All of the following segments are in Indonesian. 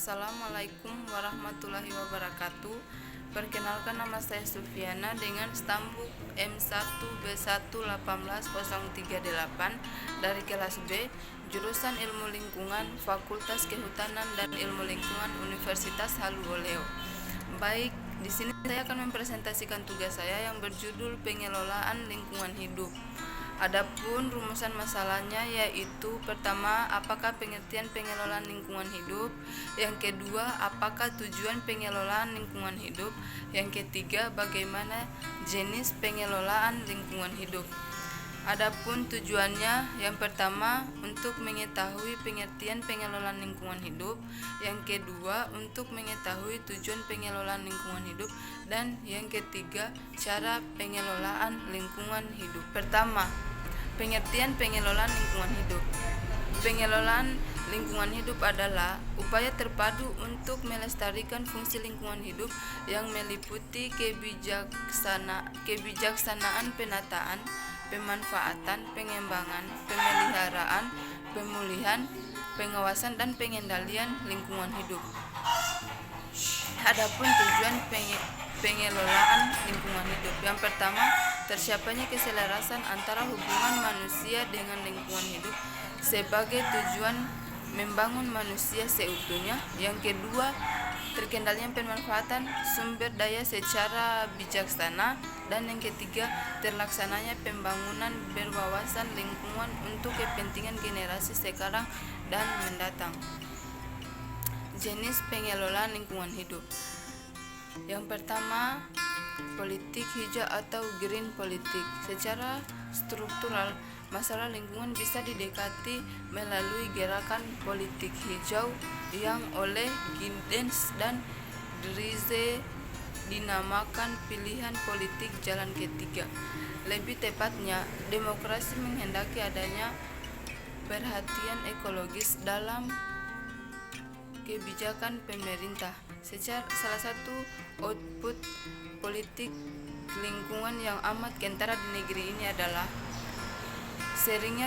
Assalamualaikum warahmatullahi wabarakatuh. Perkenalkan, nama saya Sufiana dengan stambuk M1B1180338 dari kelas B, jurusan Ilmu Lingkungan, Fakultas Kehutanan dan Ilmu Lingkungan Universitas Haluoleo. Baik, di sini saya akan mempresentasikan tugas saya yang berjudul pengelolaan lingkungan hidup. Adapun rumusan masalahnya yaitu pertama, apakah pengertian pengelolaan lingkungan hidup? Yang kedua, apakah tujuan pengelolaan lingkungan hidup? Yang ketiga, bagaimana jenis pengelolaan lingkungan hidup? Adapun tujuannya, yang pertama untuk mengetahui pengertian pengelolaan lingkungan hidup, yang kedua untuk mengetahui tujuan pengelolaan lingkungan hidup, dan yang ketiga cara pengelolaan lingkungan hidup. Pertama, pengertian pengelolaan lingkungan hidup. Pengelolaan lingkungan hidup adalah upaya terpadu untuk melestarikan fungsi lingkungan hidup yang meliputi kebijaksanaan penataan, pemanfaatan, pengembangan, pemeliharaan, pemulihan, pengawasan, dan pengendalian lingkungan hidup. Adapun tujuan pengelolaan lingkungan hidup, yang pertama, tercapainya keselarasan antara hubungan manusia dengan lingkungan hidup sebagai tujuan membangun manusia seutuhnya. Yang kedua, terkendalinya pemanfaatan sumber daya secara bijaksana, dan yang ketiga, terlaksananya pembangunan berwawasan lingkungan untuk kepentingan generasi sekarang dan mendatang. Jenis pengelolaan lingkungan hidup. Yang pertama, politik hijau atau green politik. Secara struktural, masalah lingkungan bisa didekati melalui gerakan politik hijau yang oleh Giddens dan Dries dinamakan pilihan politik jalan ketiga. Lebih tepatnya, demokrasi menghendaki adanya perhatian ekologis dalam kebijakan pemerintah. Salah satu output politik lingkungan yang amat kentara di negeri ini adalah sering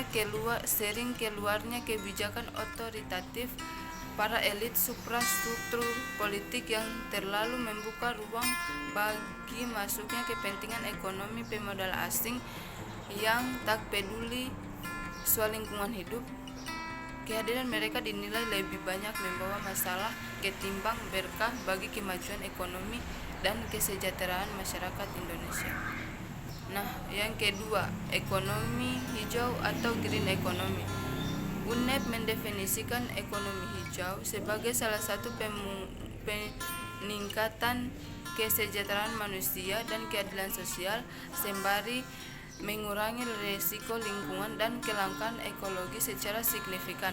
keluarnya kebijakan otoritatif para elit suprastruktur politik yang terlalu membuka ruang bagi masuknya kepentingan ekonomi pemodal asing yang tak peduli soal lingkungan hidup. Kehadiran mereka dinilai lebih banyak membawa masalah ketimbang berkah bagi kemajuan ekonomi dan kesejahteraan masyarakat Indonesia. Nah, yang kedua, ekonomi hijau atau green economy. UNEP mendefinisikan ekonomi hijau sebagai salah satu peningkatan kesejahteraan manusia dan keadilan sosial sembari mengurangi risiko lingkungan dan kelangkaan ekologi secara signifikan.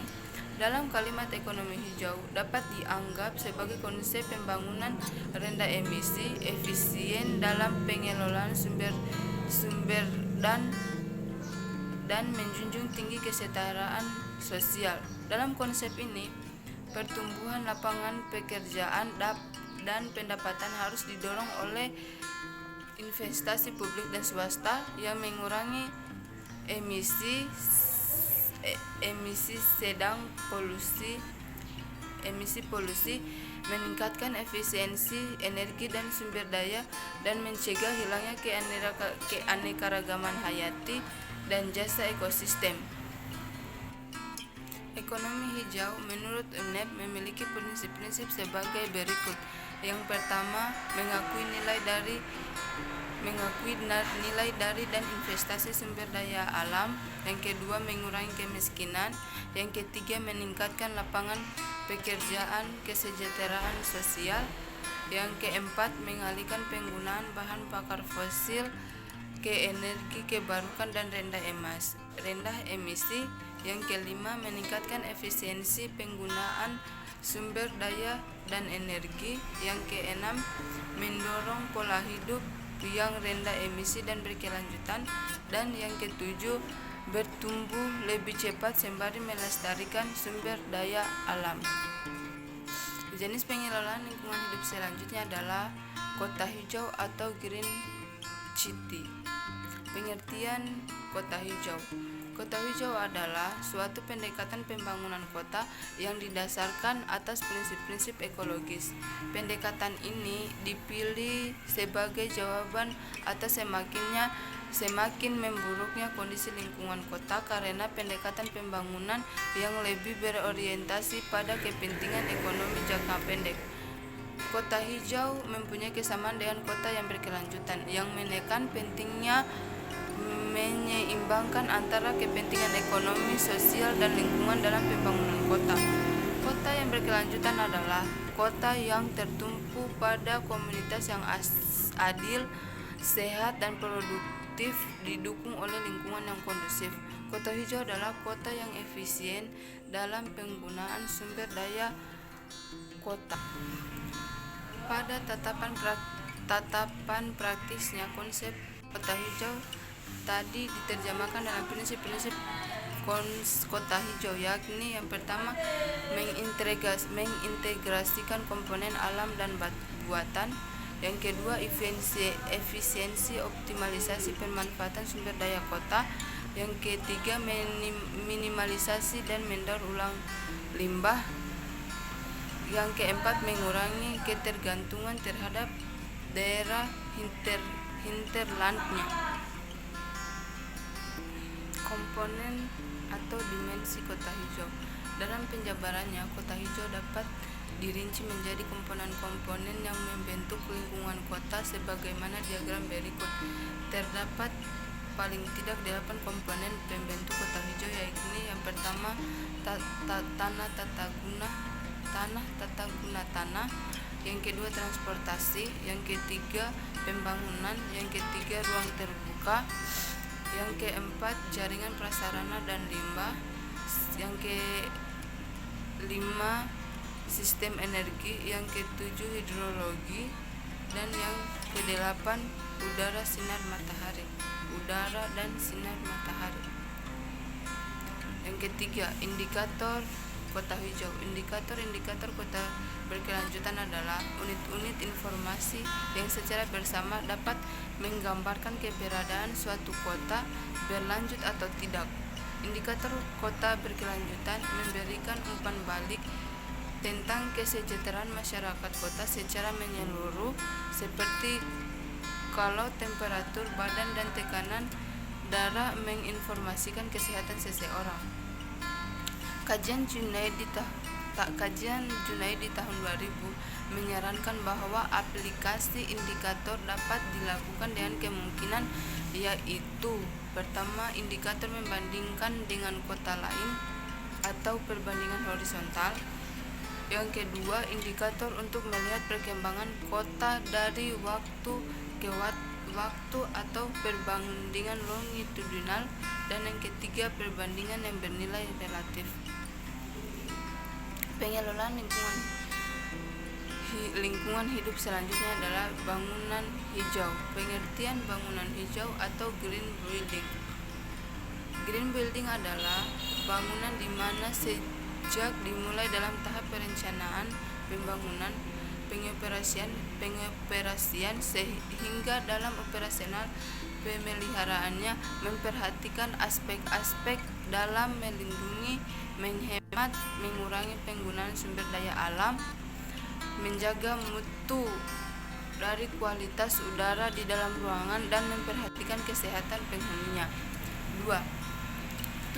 Dalam kalimat ekonomi hijau dapat dianggap sebagai konsep pembangunan rendah emisi, efisien dalam pengelolaan sumber dan menjunjung tinggi kesetaraan sosial. Dalam konsep ini, pertumbuhan lapangan pekerjaan dan pendapatan harus didorong oleh investasi publik dan swasta yang mengurangi emisi polusi, meningkatkan efisiensi energi dan sumber daya, dan mencegah hilangnya keanekaragaman hayati dan jasa ekosistem. Ekonomi hijau menurut UNEP memiliki prinsip-prinsip sebagai berikut. Yang pertama, mengakui nilai dari dan investasi sumber daya alam. Yang kedua, mengurangi kemiskinan. Yang ketiga, meningkatkan lapangan pekerjaan, kesejahteraan sosial. Yang keempat, mengalihkan penggunaan bahan bakar fosil ke energi terbarukan dan rendah emisi. Yang kelima, meningkatkan efisiensi penggunaan sumber daya dan energi. Yang keenam, mendorong pola hidup yang rendah emisi dan berkelanjutan. Dan yang ketujuh, bertumbuh lebih cepat sembari melestarikan sumber daya alam. Jenis pengelolaan lingkungan hidup selanjutnya adalah kota hijau atau green city. Pengertian kota hijau. Kota hijau adalah suatu pendekatan pembangunan kota yang didasarkan atas prinsip-prinsip ekologis. Pendekatan ini dipilih sebagai jawaban atas semakin memburuknya kondisi lingkungan kota karena pendekatan pembangunan yang lebih berorientasi pada kepentingan ekonomi jangka pendek. Kota hijau mempunyai kesamaan dengan kota yang berkelanjutan, yang menekan pentingnya menyeimbangkan antara kepentingan ekonomi, sosial, dan lingkungan dalam pembangunan kota. Kota yang berkelanjutan adalah kota yang tertumpu pada komunitas yang adil, sehat, dan produktif, didukung oleh lingkungan yang kondusif. Kota hijau adalah kota yang efisien dalam penggunaan sumber daya kota. Pada tatapan praktisnya, konsep kota hijau tadi diterjemahkan dalam prinsip-prinsip kota hijau, yakni yang pertama mengintegrasikan komponen alam dan buatan, yang kedua efisiensi optimalisasi pemanfaatan sumber daya kota, yang ketiga minimalisasi dan mendaur ulang limbah, yang keempat mengurangi ketergantungan terhadap daerah hinterlandnya. Komponen atau dimensi kota hijau. Dalam penjabarannya, kota hijau dapat dirinci menjadi komponen-komponen yang membentuk lingkungan kota sebagaimana diagram berikut. Terdapat paling tidak 8 komponen pembentuk kota hijau, yakni yang pertama tanah tata guna tanah, yang kedua transportasi, yang ketiga pembangunan, yang ketiga ruang terbuka, yang keempat jaringan prasarana dan limbah, yang kelima sistem energi, yang ketujuh hidrologi, dan yang kedelapan udara dan sinar matahari. Yang ketiga, indikator kota hijau. Indikator kota berkelanjutan adalah unit-unit informasi yang secara bersama dapat menggambarkan keberadaan suatu kota berlanjut atau tidak. Indikator kota berkelanjutan memberikan umpan balik tentang kesejahteraan masyarakat kota secara menyeluruh, seperti kalau temperatur badan dan tekanan darah menginformasikan kesehatan seseorang. Kajian Junaidi tahun 2000 menyarankan bahwa aplikasi indikator dapat dilakukan dengan kemungkinan, yaitu pertama, indikator membandingkan dengan kota lain atau perbandingan horizontal. Yang kedua, indikator untuk melihat perkembangan kota dari waktu ke waktu atau perbandingan longitudinal, dan yang ketiga, perbandingan yang bernilai relatif. Pengelolaan lingkungan hidup selanjutnya adalah bangunan hijau. Pengertian bangunan hijau atau green building. Green building adalah bangunan di mana sejak dimulai dalam tahap perencanaan, pembangunan, pengoperasian sehingga dalam operasional pemeliharaannya memperhatikan aspek-aspek dalam melindungi, menghemat, mengurangi penggunaan sumber daya alam, menjaga mutu dari kualitas udara di dalam ruangan, dan memperhatikan kesehatan penghuninya. 2.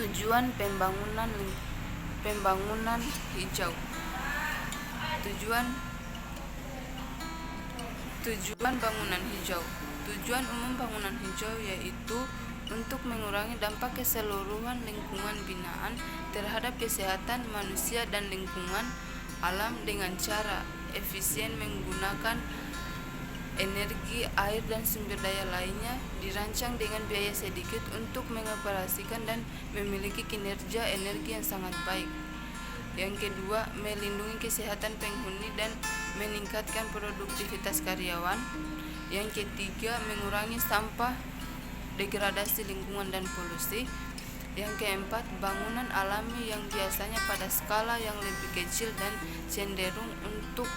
Tujuan pembangunan hijau. Tujuan bangunan hijau. Tujuan umum bangunan hijau yaitu untuk mengurangi dampak keseluruhan lingkungan binaan terhadap kesehatan manusia dan lingkungan alam dengan cara efisien menggunakan energi, air, dan sumber daya lainnya, dirancang dengan biaya sedikit untuk mengoperasikan dan memiliki kinerja energi yang sangat baik. Yang kedua, melindungi kesehatan penghuni dan meningkatkan produktivitas karyawan. Yang ketiga, mengurangi sampah, degradasi lingkungan, dan polusi. Yang keempat, bangunan alami yang biasanya pada skala yang lebih kecil dan cenderung untuk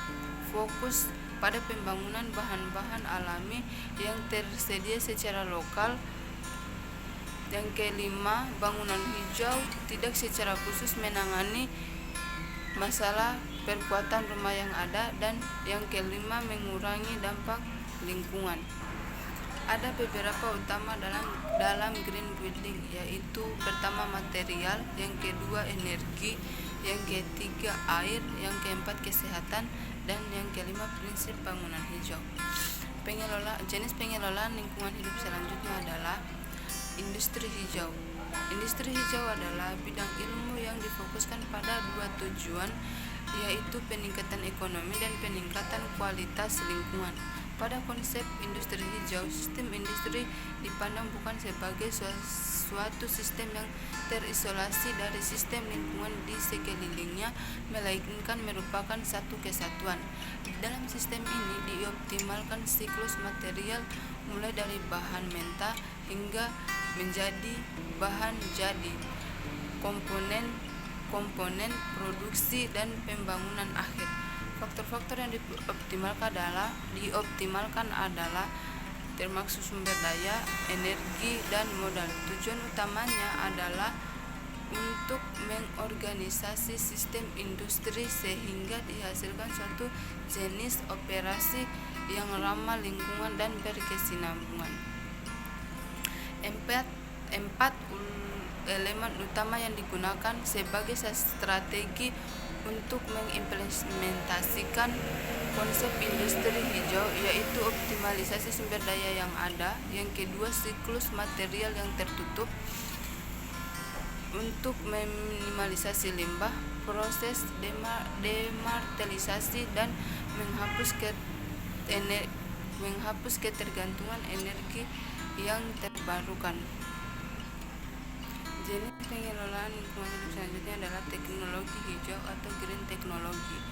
fokus pada pembangunan bahan-bahan alami yang tersedia secara lokal Yang kelima, bangunan hijau tidak secara khusus menangani masalah perkuatan rumah yang ada, dan yang kelima, mengurangi dampak lingkungan. Ada beberapa utama dalam green building, yaitu pertama material, yang kedua energi, yang ketiga air, yang keempat kesehatan, dan yang kelima prinsip bangunan hijau. Jenis pengelolaan lingkungan hidup selanjutnya adalah industri hijau. Industri hijau adalah bidang ilmu yang difokuskan pada dua tujuan, yaitu peningkatan ekonomi dan peningkatan kualitas lingkungan. Pada konsep industri hijau, sistem industri dipandang bukan sebagai suatu sistem yang terisolasi dari sistem lingkungan di sekelilingnya, melainkan merupakan satu kesatuan. Dalam sistem ini dioptimalkan siklus material mulai dari bahan mentah hingga menjadi bahan jadi, komponen produksi dan pembangunan akhir. Faktor-faktor yang dioptimalkan adalah termasuk sumber daya, energi, dan modal. Tujuan utamanya adalah untuk mengorganisasi sistem industri sehingga dihasilkan suatu jenis operasi yang ramah lingkungan dan berkesinambungan. Empat elemen utama yang digunakan sebagai strategi untuk mengimplementasikan konsep industri hijau, yaitu optimalisasi sumber daya yang ada, yang kedua siklus material yang tertutup untuk meminimalisasi limbah, proses demartelisasi, dan menghapus ketergantungan energi yang terbarukan. Jenis pengelolaan lingkungan hidup selanjutnya adalah teknologi hijau atau green technology.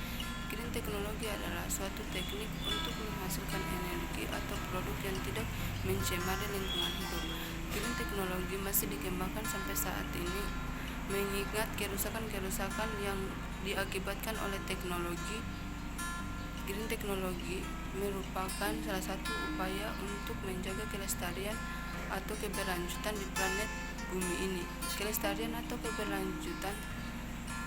Green technology adalah suatu teknik untuk menghasilkan energi atau produk yang tidak mencemari lingkungan hidup. Green technology masih dikembangkan sampai saat ini, mengingat kerusakan yang diakibatkan oleh teknologi. Green technology merupakan salah satu upaya untuk menjaga kelestarian atau keberlanjutan di planet bumi ini. Kelestarian atau keberlanjutan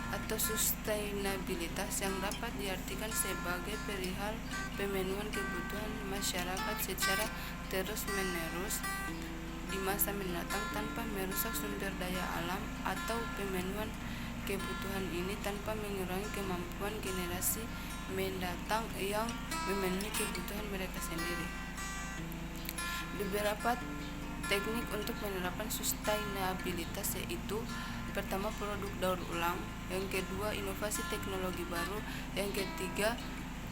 atau sustainabilitas yang dapat diartikan sebagai perihal pemenuhan kebutuhan masyarakat secara terus-menerus di masa mendatang tanpa merusak sumber daya alam, atau pemenuhan kebutuhan ini tanpa mengurangi kemampuan generasi mendatang yang memenuhi kebutuhan mereka sendiri. Beberapa teknik untuk menerapkan sustainabilitas yaitu: pertama, produk daur ulang, yang kedua, inovasi teknologi baru, yang ketiga,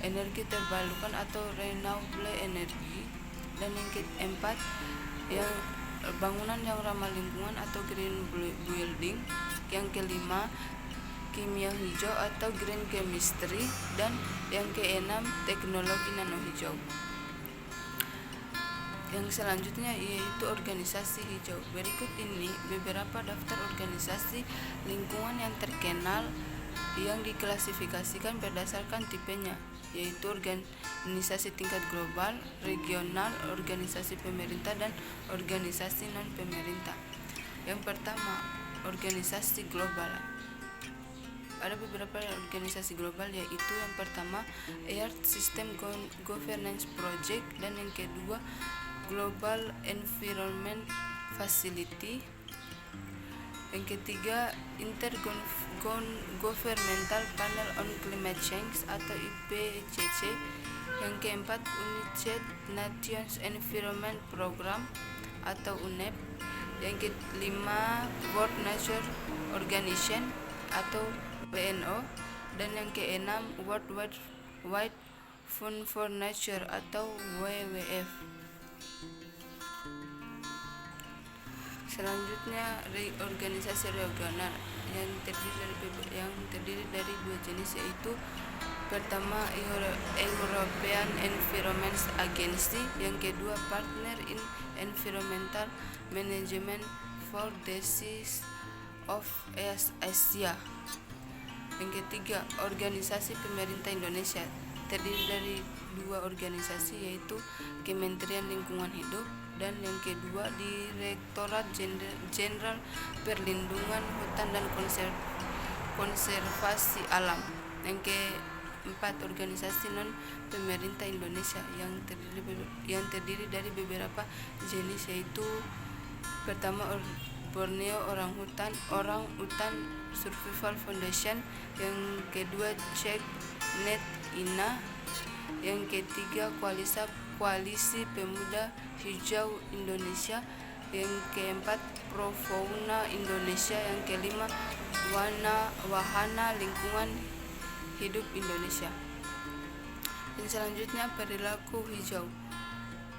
energi terbarukan atau renewable energy, dan yang keempat, yang bangunan yang ramah lingkungan atau green building, yang kelima, kimia hijau atau green chemistry, dan yang keenam, teknologi nano hijau. Yang selanjutnya yaitu organisasi hijau. Berikut ini beberapa daftar organisasi lingkungan yang terkenal yang diklasifikasikan berdasarkan tipenya, yaitu organisasi tingkat global, regional, organisasi pemerintah, dan organisasi non-pemerintah. Yang pertama, organisasi global. Ada beberapa organisasi global, yaitu yang pertama, Earth System Governance Project, dan yang kedua, Global Environment Facility, yang ketiga, Intergovernmental Panel on Climate Change atau IPCC, yang keempat, United Nations Environment Program atau UNEP, yang kelima, World Nature Organization atau WNO, dan yang keenam, World Wide Fund for Nature atau WWF. Selanjutnya, organisasi regional yang terdiri dari dua jenis, yaitu pertama, European Environment Agency, yang kedua, Partner in Environmental Management for the Seas of Asia. Yang ketiga, organisasi pemerintah Indonesia, terdiri dari dua organisasi, yaitu Kementerian Lingkungan Hidup dan yang kedua Direktorat Jenderal Perlindungan Hutan dan Konservasi Alam. Yang keempat, organisasi non pemerintah Indonesia yang terdiri dari beberapa jenis, yaitu pertama Borneo Orang Utan Survival Foundation, yang kedua Cek Net Ina, yang ketiga Koalisi Pemuda Hijau Indonesia, yang keempat Profauna Indonesia, yang kelima Wahana Lingkungan Hidup Indonesia. Dan selanjutnya perilaku hijau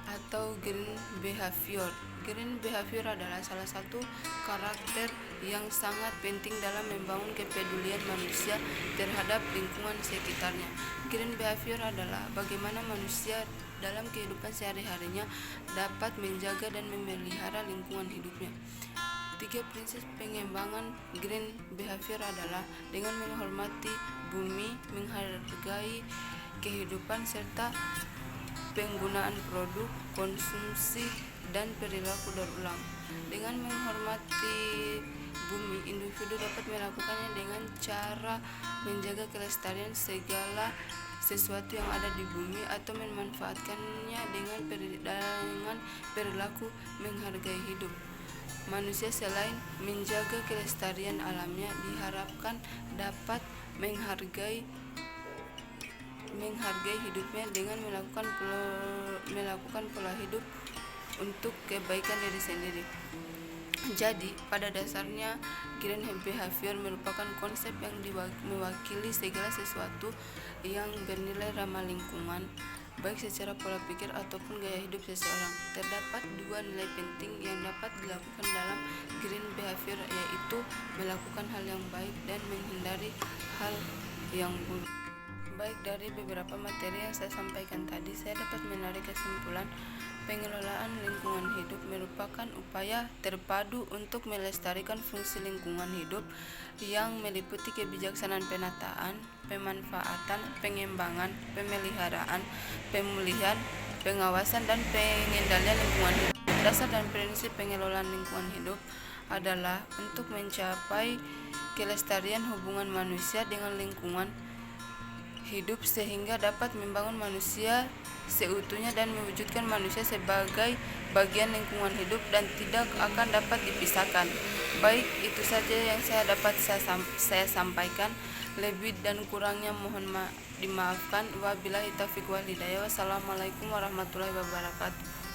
atau green behavior. Green behavior adalah salah satu karakter yang sangat penting dalam membangun kepedulian manusia terhadap lingkungan sekitarnya. Green behavior adalah bagaimana manusia dalam kehidupan sehari-harinya dapat menjaga dan memelihara lingkungan hidupnya. 3 prinsip pengembangan green behavior adalah dengan menghormati bumi, menghargai kehidupan, serta penggunaan produk, konsumsi, dan perilaku daur ulang. Dengan menghormati bumi, individu dapat melakukannya dengan cara menjaga kelestarian segala sesuatu yang ada di bumi atau memanfaatkannya dengan perilaku menghargai hidup. Manusia selain menjaga kelestarian alamnya diharapkan dapat menghargai hidupnya dengan melakukan pola hidup untuk kebaikan diri sendiri. Jadi, pada dasarnya green behavior merupakan konsep yang mewakili segala sesuatu yang bernilai ramah lingkungan, baik secara pola pikir ataupun gaya hidup seseorang. Terdapat 2 nilai penting yang dapat dilakukan dalam green behavior, yaitu melakukan hal yang baik dan menghindari hal yang buruk. Baik dari beberapa materi yang saya sampaikan tadi, saya dapat menarik kesimpulan pengelolaan lingkungan hidup merupakan upaya terpadu untuk melestarikan fungsi lingkungan hidup yang meliputi kebijaksanaan penataan, pemanfaatan, pengembangan, pemeliharaan, pemulihan, pengawasan, dan pengendalian lingkungan hidup. Dasar dan prinsip pengelolaan lingkungan hidup adalah untuk mencapai kelestarian hubungan manusia dengan lingkungan hidup sehingga dapat membangun manusia seutuhnya dan mewujudkan manusia sebagai bagian lingkungan hidup dan tidak akan dapat dipisahkan. Baik, itu saja yang saya sampaikan. Lebih dan kurangnya mohon dimaafkan. Wabillahi taufiq wal hidayah. Wassalamualaikum warahmatullahi wabarakatuh.